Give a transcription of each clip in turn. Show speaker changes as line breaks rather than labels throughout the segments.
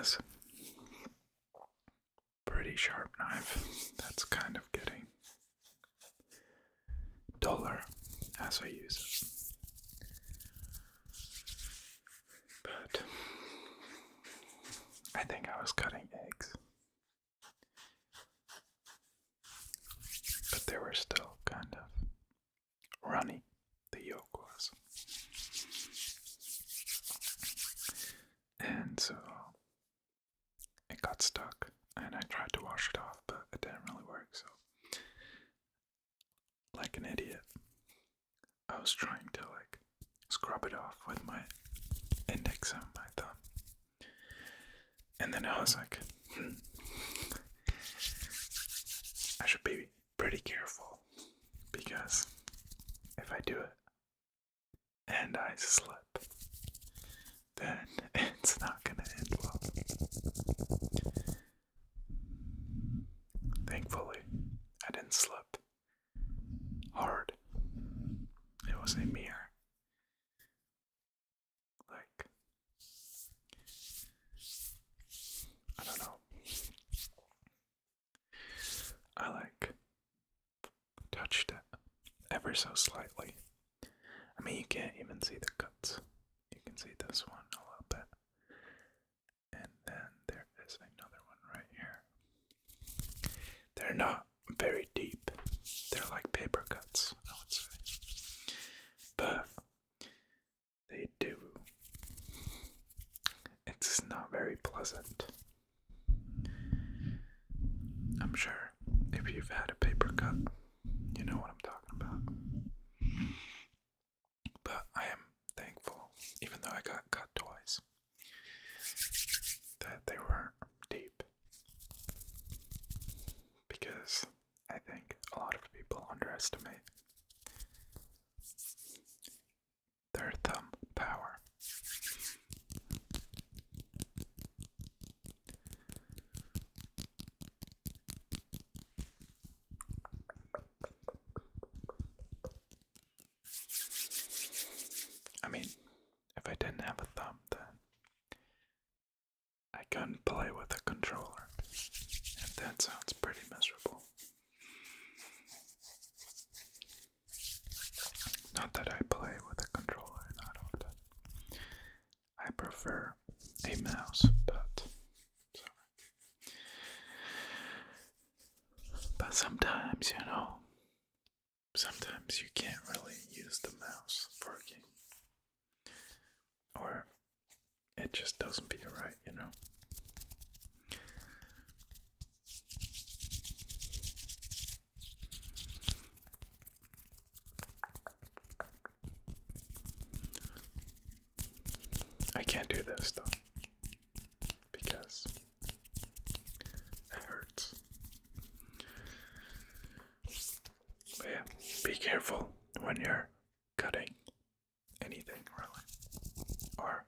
this pretty sharp knife that's kind of getting duller as I use it. But I think I was cutting eggs. But they were still kind of runny, the yolk was. And so it got stuck, and I tried to wash it off, but it didn't really work, so like an idiot, I was trying to scrub it off with my index and my thumb. And then I was like, I should be pretty careful, because if I do it and I slip, then it's not gonna end well. Thankfully, I didn't slip hard. It was a mere, I don't know. I touched it ever so slightly. I mean, you can't even see the cuts. You can see this one a little bit. And then there is another one right here. They're not very deep. They're like paper cuts, I would say. But they do. It's not very pleasant. I'm sure if you've had a paper cut, you know what I'm talking about. But I am thankful, even though I got cut twice, that they weren't deep. Because I think a lot of people underestimate their thumb power. I mean, if I didn't have a thumb, then I couldn't play with a controller, and that sounds pretty miserable. Not that I play with a controller that often. I prefer a mouse, but sometimes, sometimes you can't really use the mouse for a game. Or it just doesn't be right, I can't do this though, because it hurts. But yeah, be careful when you're cutting anything, really. Or,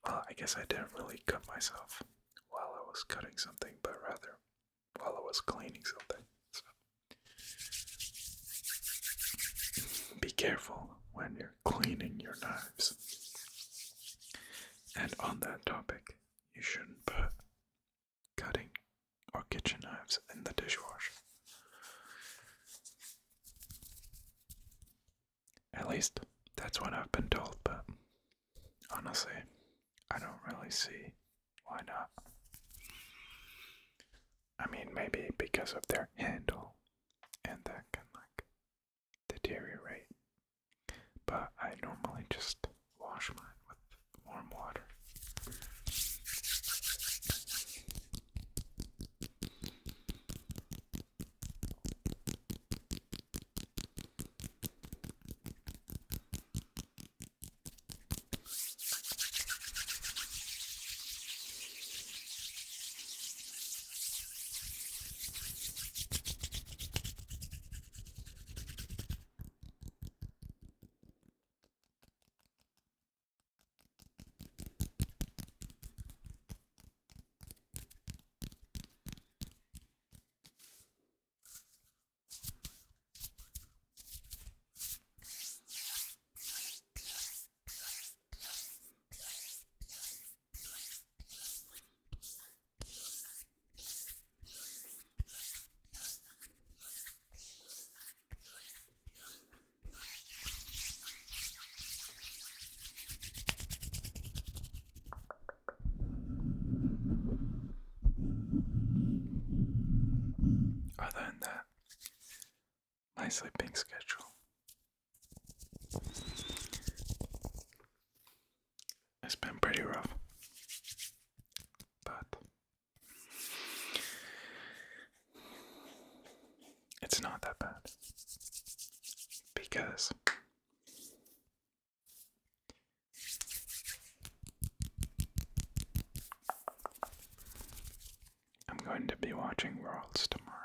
well, I guess I didn't really cut myself while I was cutting something, but rather while I was cleaning something. So, be careful when you're cleaning your knives. And on that topic, you shouldn't put cutting or kitchen knives in the dishwasher. At least that's what I've been told, but honestly, I don't really see why not. I mean, maybe because of their handle, and that can deteriorate. But I normally just wash mine with warm water. sleeping schedule. It's been pretty rough, but it's not that bad because I'm going to be watching Worlds tomorrow,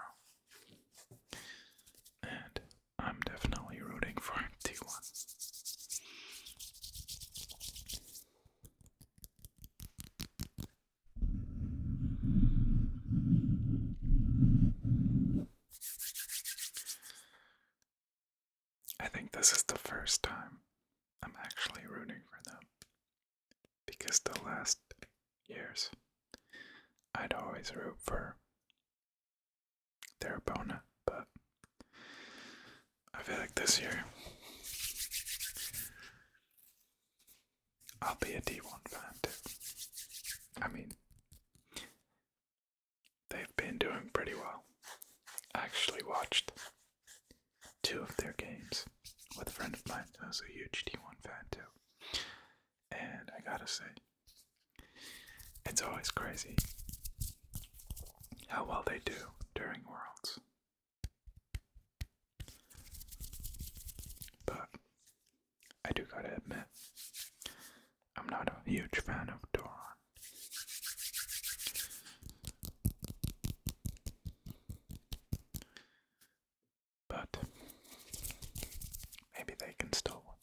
and I'm definitely rooting for T1. I think this is the first time I'm actually rooting for them, because the last years I'd always root for their opponent, but I feel like this year I'll be a D1 fan too. I mean, they've been doing pretty well. I actually watched 2 of their games with a friend of mine who's a huge D1 fan too. And I gotta say, it's always crazy how well they do during Worlds. But I do gotta admit, I'm not a huge fan of Doron. But maybe they can still win.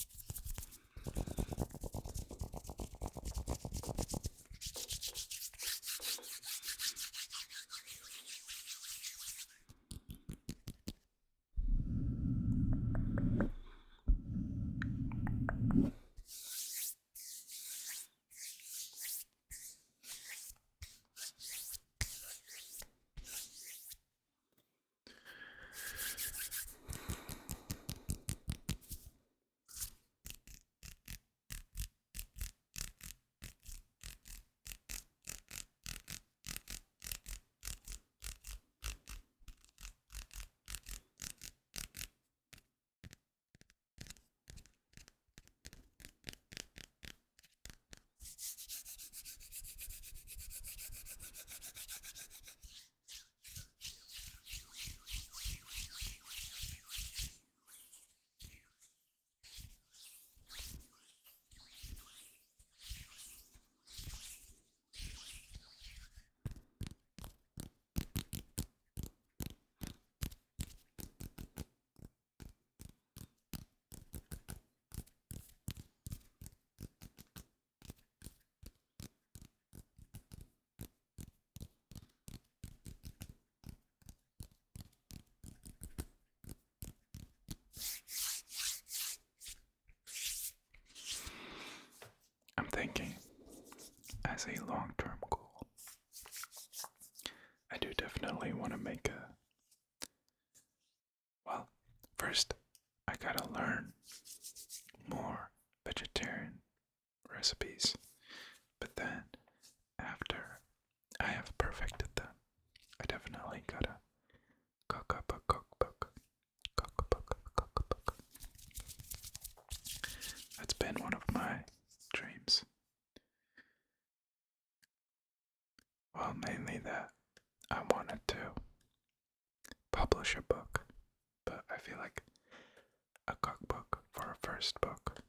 I'm thinking, as a long-term goal, I do definitely want to make well, first I gotta learn more vegetarian recipes, but then after I have perfected them, I definitely gotta cook up a cookbook. Cookbook. That's been one of my dreams. Well, mainly that I wanted to publish a book, but I feel like a cookbook for a first book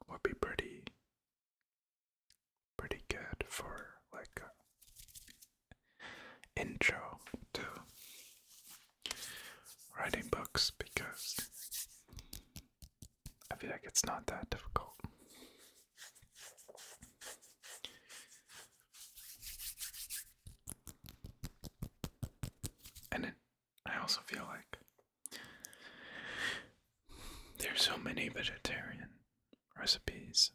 would be pretty good for like a intro to writing books, because I feel like it's not that difficult. And I also feel like there's so many vegetarian recipes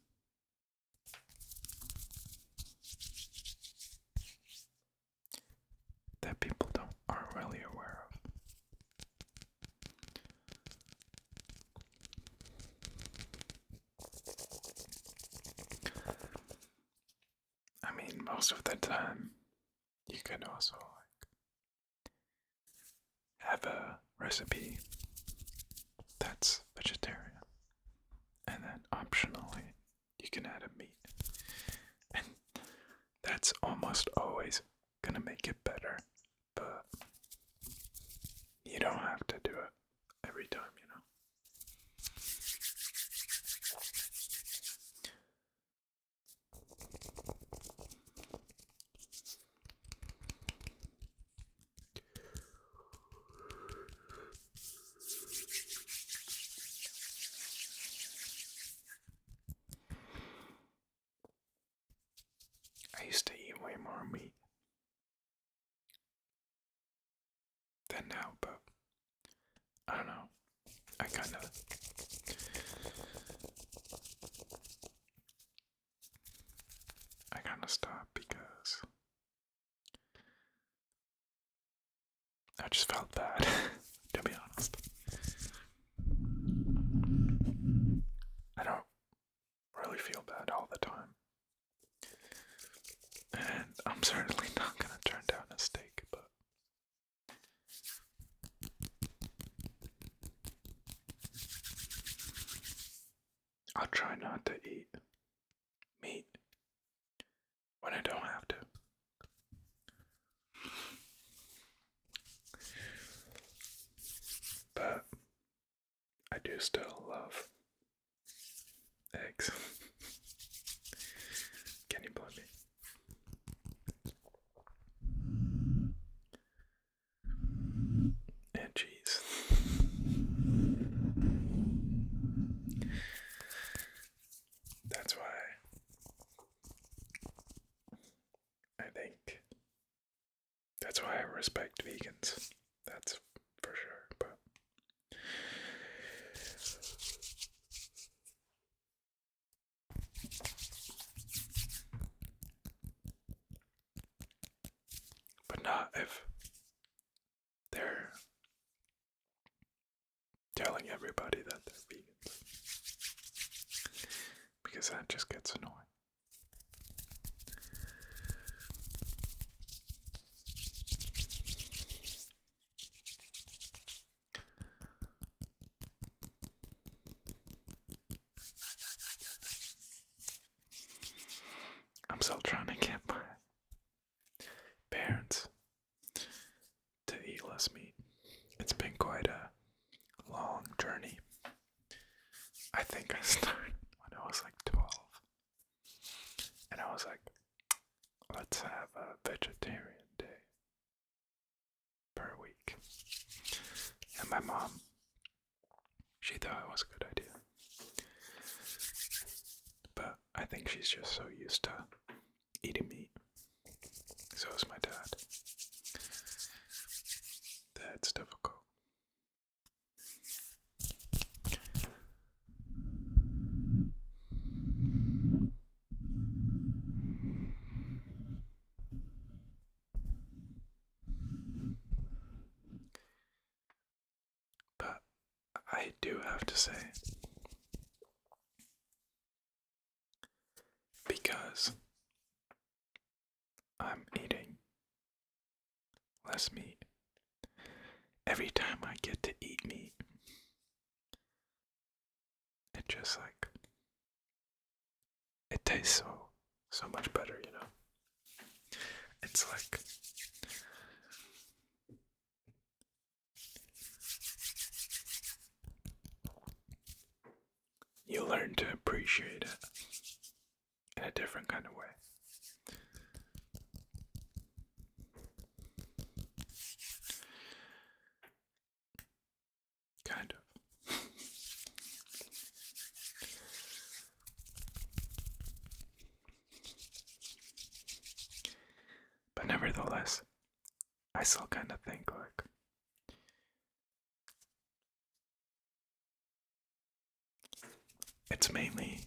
that people aren't really aware of. I mean, most of the time, you can also like have a recipe that's vegetarian. And then optionally, you can add a meat. And that's almost always gonna make it better, but you don't have to do it every time, you know. I used to eat way more meat than now, but I don't know. I kind of stopped because I just felt bad, to be honest. I don't really feel bad all the time. And I'm certainly not gonna turn down a steak, but I'll try not to eat meat when I don't have to. But I do still love eggs. Can you blame me? And cheese. That's why I respect vegans. That's for sure, but not if they're telling everybody that they're vegans, because that just gets annoying. I'm still trying to get my parents to eat less meat. It's been quite a long journey. I think I started when I was like 12. And I was like, let's have a vegetarian day per week. And my mom, she thought it was a good idea. But I think she's just so used to eating meat. So is my dad. That's difficult. But I do have to say, because I'm eating less meat, every time I get to eat meat, it just like, it tastes so much better, you know? It's like, you learn to appreciate it in a different kind of way. Kind of. But nevertheless, I still kind of think like, it's mainly,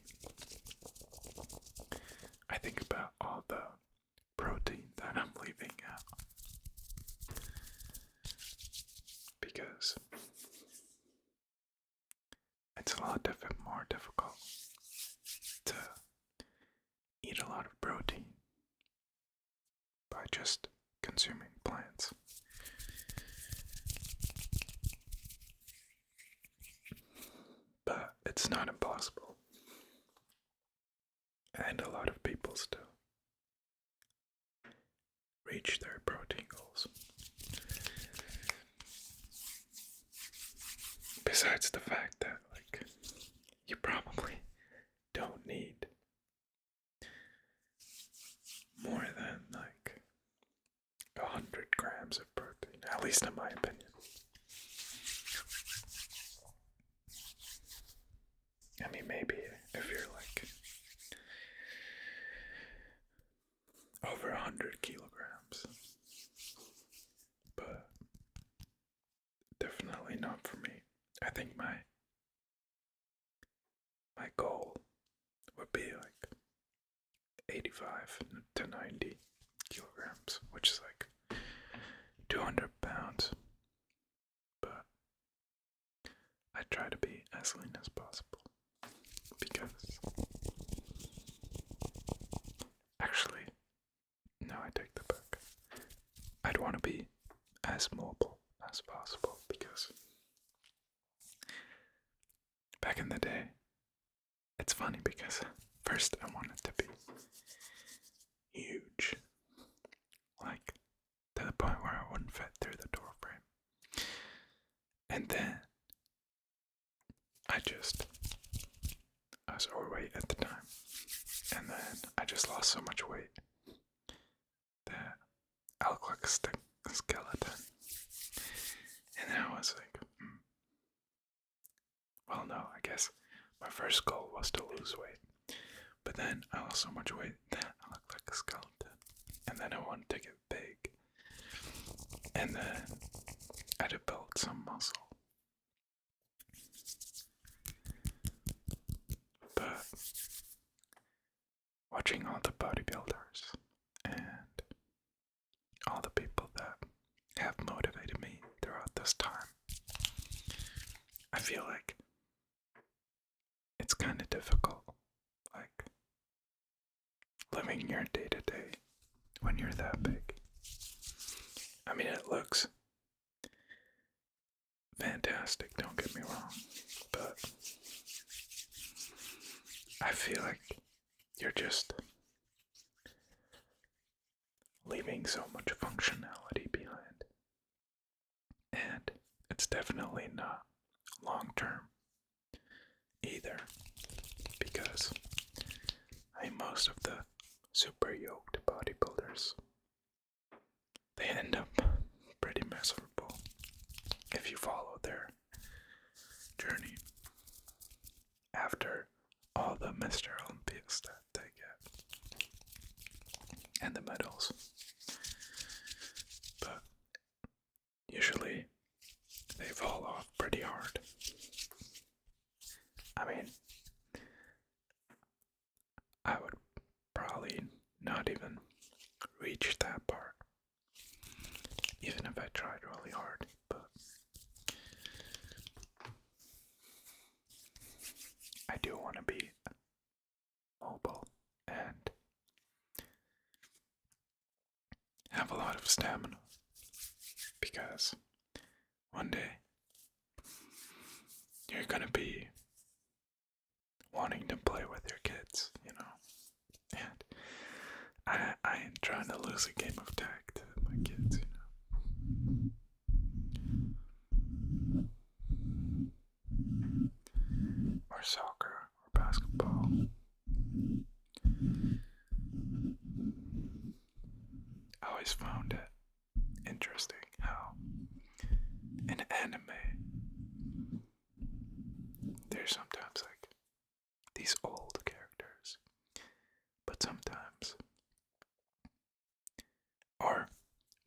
I think about all the protein that I'm leaving out. Because it's a lot more difficult to eat a lot of protein by just consuming plants. it's not impossible. And a lot of people still reach their protein goals. Besides the fact that, like, you probably don't need more than, like, 100 grams of protein, at least in my opinion. I mean, maybe if you're, like, over 100 kilograms, but definitely not for me. I think my goal would be like 85 to 90 kilograms, which is like 200 pounds. But I try to be as lean as possible because actually, no, I take that back. I'd want to be as mobile as possible because back in the day, it's funny because first I wanted to be huge, like to the point where I wouldn't fit through the door frame. And then I was overweight at the time. And then I just lost so much weight that I look like a skeleton. And then I was like, well, no, I guess my first goal was to lose weight. But then I lost so much weight that I look like a skeleton. And then I wanted to get big. And then I had to build some muscle. But watching all the bodybuilders and all the people that have motivated me throughout this time, I feel like it's kind of difficult, like living your day to day when you're that big. I mean, it looks fantastic, don't get me wrong, but I feel like you're just leaving so much functionality behind. And it's definitely not long term either, because most of the super yoked bodybuilders, they end up pretty miserable if you follow their journey after all the Mr. Olympias that they get and the medals. But usually they fall off pretty hard. I mean, I would probably not even reach that part, even if I tried really hard, but I do want to be mobile and have a lot of stamina, because one day you're gonna be wanting to play with your kids, you know, and I ain't trying to lose a game of tag to my kids, you know, or soccer or basketball. I always found it interesting how in anime there's sometimes like these old characters, but sometimes, or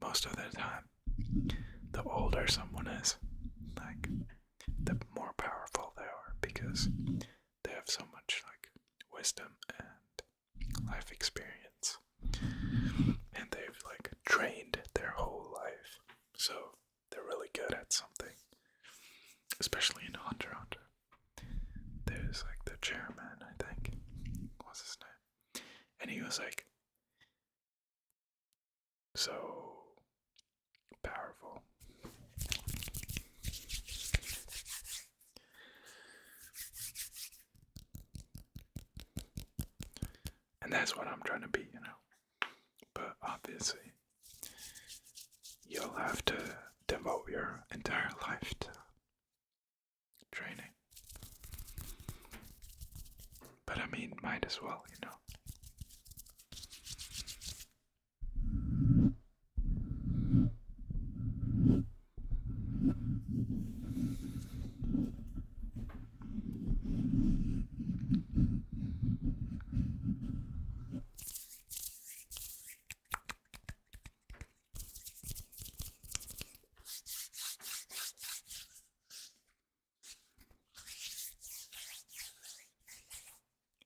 most of the time, the older someone is, like, the more powerful they are, because they have so much like wisdom and life experience, and they've like trained their whole life, so they're really good at something. Especially in Hunter x Hunter, there's like the chairman, I think, what's his name, and he was like so powerful. That's what I'm trying to be, But obviously, you'll have to devote your entire life to training. But I mean, might as well,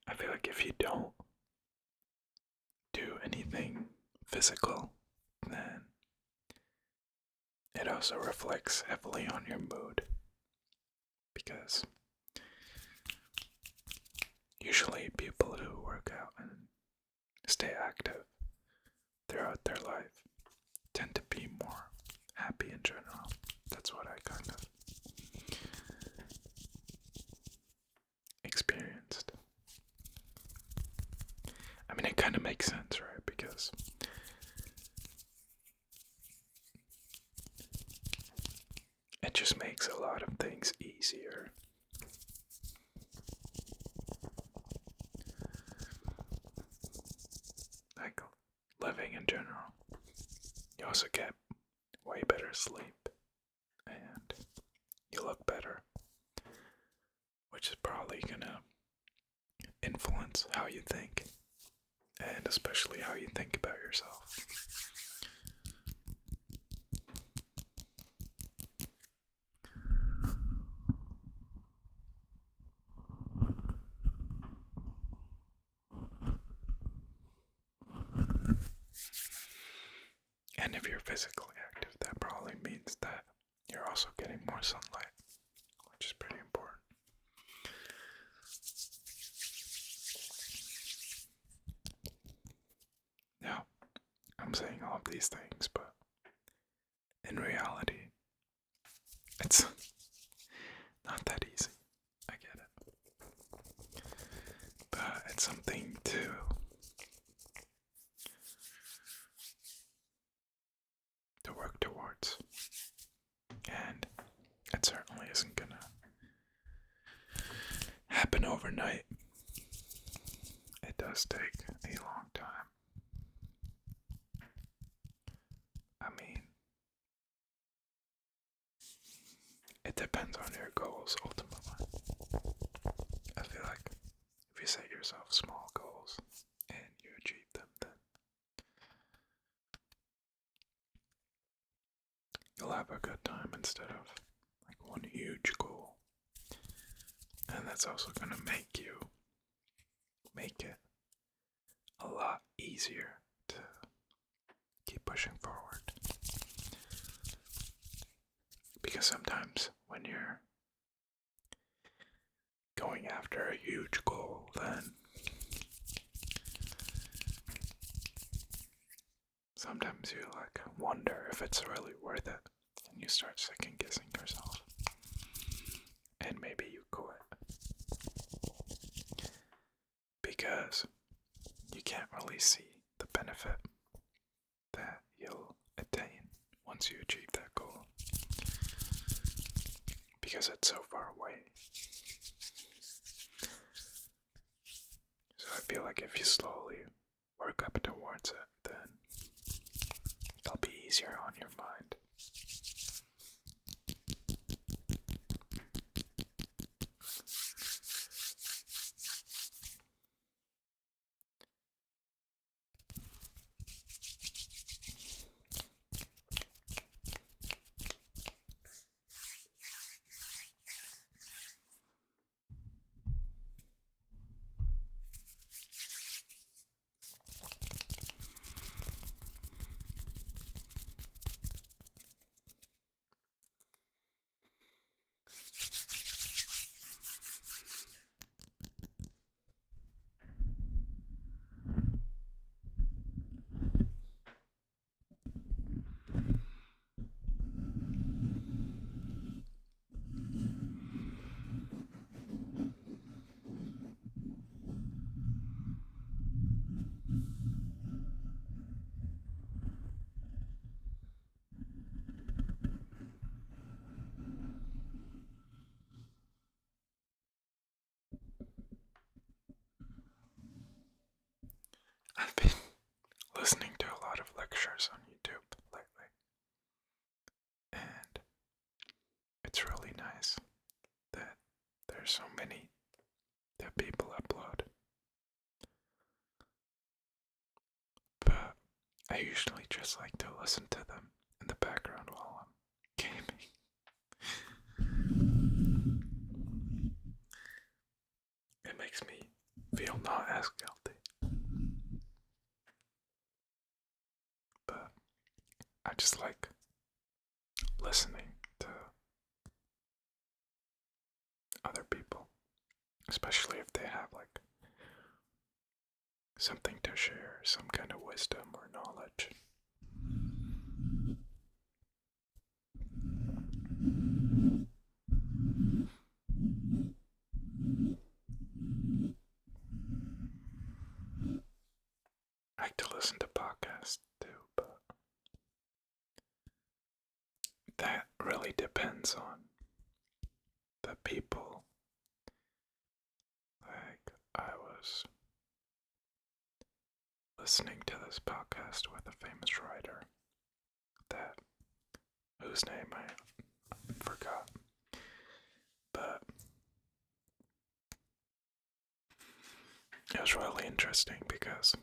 I feel like if you don't do anything physical, then it also reflects heavily on your mood. Because usually people who work out and stay active throughout their life tend to be more happy in general. That's what I kind of experienced. I mean, it kind of makes sense, right? Because it just makes a lot of things easier. Like living in general. You also get way better sleep and you look better, which is probably gonna influence how you think, and especially how you think about yourself. And if you're physically active, that probably means that you're also getting more sunlight, which is pretty important. Now, I'm saying all of these things, but in reality, it's not that easy. I get it. But it's something to work towards. And it certainly isn't gonna happen overnight. It does take a long time. I mean, it depends on your goals ultimately. I feel like if you set yourself small goals and you achieve them, then you'll have a good time instead of like one huge goal. And that's also going to make it a lot easier to keep pushing forward. Because sometimes when you're going after a huge goal, then sometimes you like wonder if it's really worth it, and you start second guessing yourself, and maybe you quit because you can't really see the benefit that you'll attain once you achieve that goal, because it's so far away. So I feel like if you slowly work up towards it, then it'll be easier on your mind. I've been listening to a lot of lectures on YouTube lately, and it's really nice that there's so many that people upload. But I usually just like to listen to them in the background while I'm gaming. It makes me feel not as guilty. But I just like listening to other people, especially if they have like something to share, some kind of wisdom or knowledge. I like to listen to podcasts too, but that really depends on the people. Like, I was listening to this podcast with a famous writer whose name I forgot, but it was really interesting because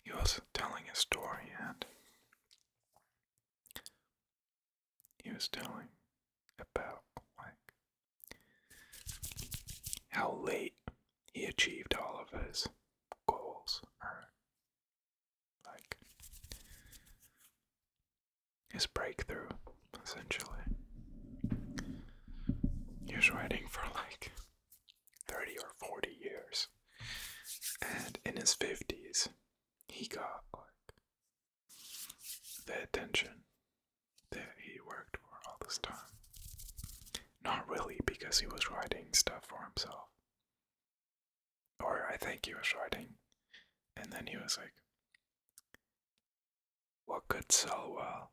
he was telling a story, and he was telling about like how late he achieved all of his goals, or like his breakthrough, essentially. He was writing for like 30 or 40 years, and in his 50s he got like the attention that he worked for all this time. Not really because he was writing stuff for himself, or I think he was writing and then he was like, what could sell well?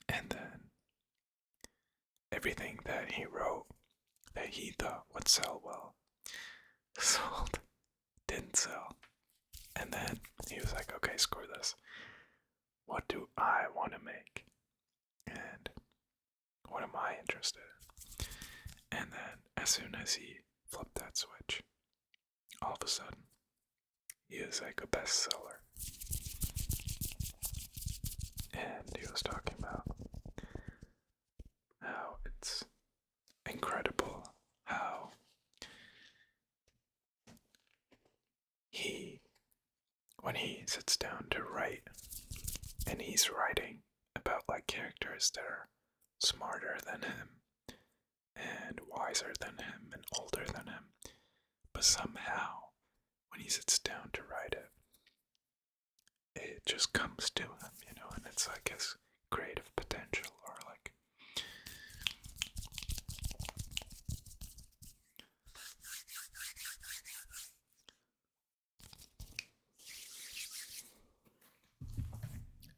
And then everything that he wrote that he thought would sell well sold, didn't sell. And then he was like, okay, screw this. What do I want to make? And what am I interested in? And then as soon as he flipped that switch, all of a sudden, he is like a bestseller. And he was talking about how it's incredible how when he sits down to write, and he's writing about like characters that are smarter than him, and wiser than him, and older than him, but somehow, when he sits down to write it, it just comes to him, and it's like his creative potential, or like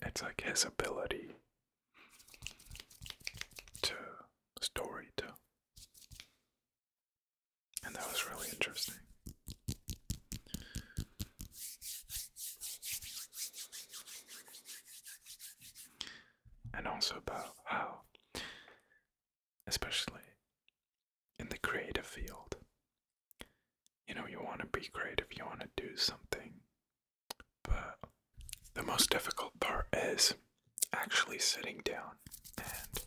it's like his ability to story tell. And that was really interesting. And also about how, especially in the creative field, you want to be creative, you want to do something, but the most difficult part is actually sitting down and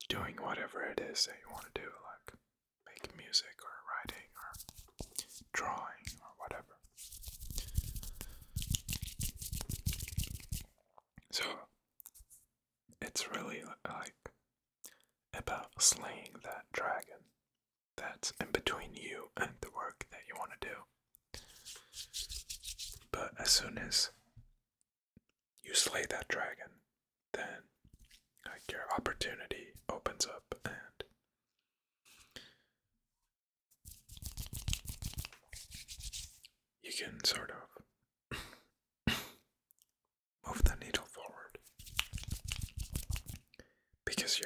doing whatever it is that you want to do, like making music or writing or drawing or whatever. So it's really like about slaying that dragon that's in between you and the work that you want to do. But as soon as you slay that dragon, then like your opportunity opens up, and you can sort of move the needle forward, because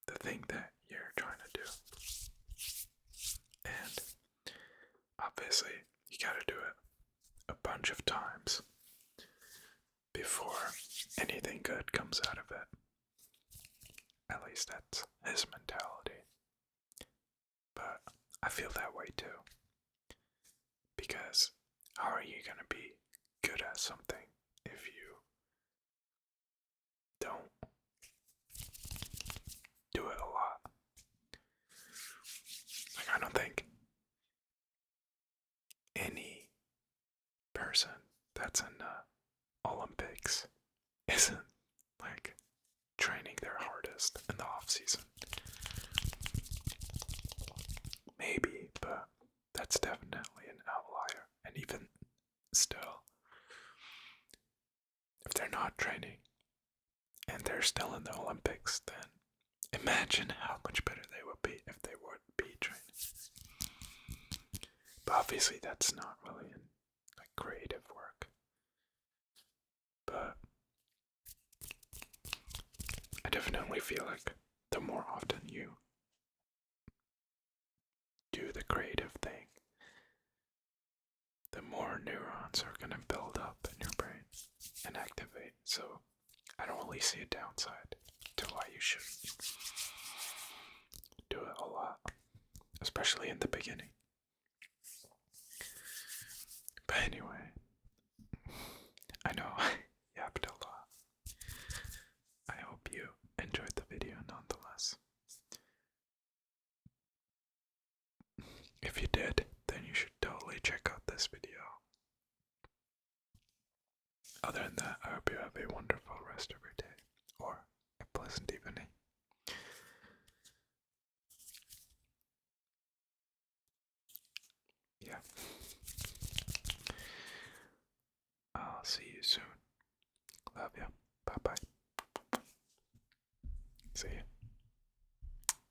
the thing that you're trying to do. And obviously, you gotta do it a bunch of times before anything good comes out of it. At least that's his mentality. But I feel that way too. Because how are you gonna be good at something if you don't do it a lot? Like, I don't think any person that's in the Olympics isn't like training their hardest in the off season. Maybe, but that's definitely an outlier. And even still, if they're not training and they're still in the Olympics, then imagine how much better they would be if they would be training. But obviously that's not really in like creative work. But I definitely feel like the more often you do the creative thing, the more neurons are gonna build up in your brain and activate. So I don't really see a downside to why you should do it a lot, especially in the beginning. But anyway, I know I yapped a lot. I hope you enjoyed the video nonetheless. If you did, then you should totally check out this video. Other than that, I hope you have a wonderful rest of your day, or a pleasant evening. Yeah. I'll see you soon. Love ya. Bye bye.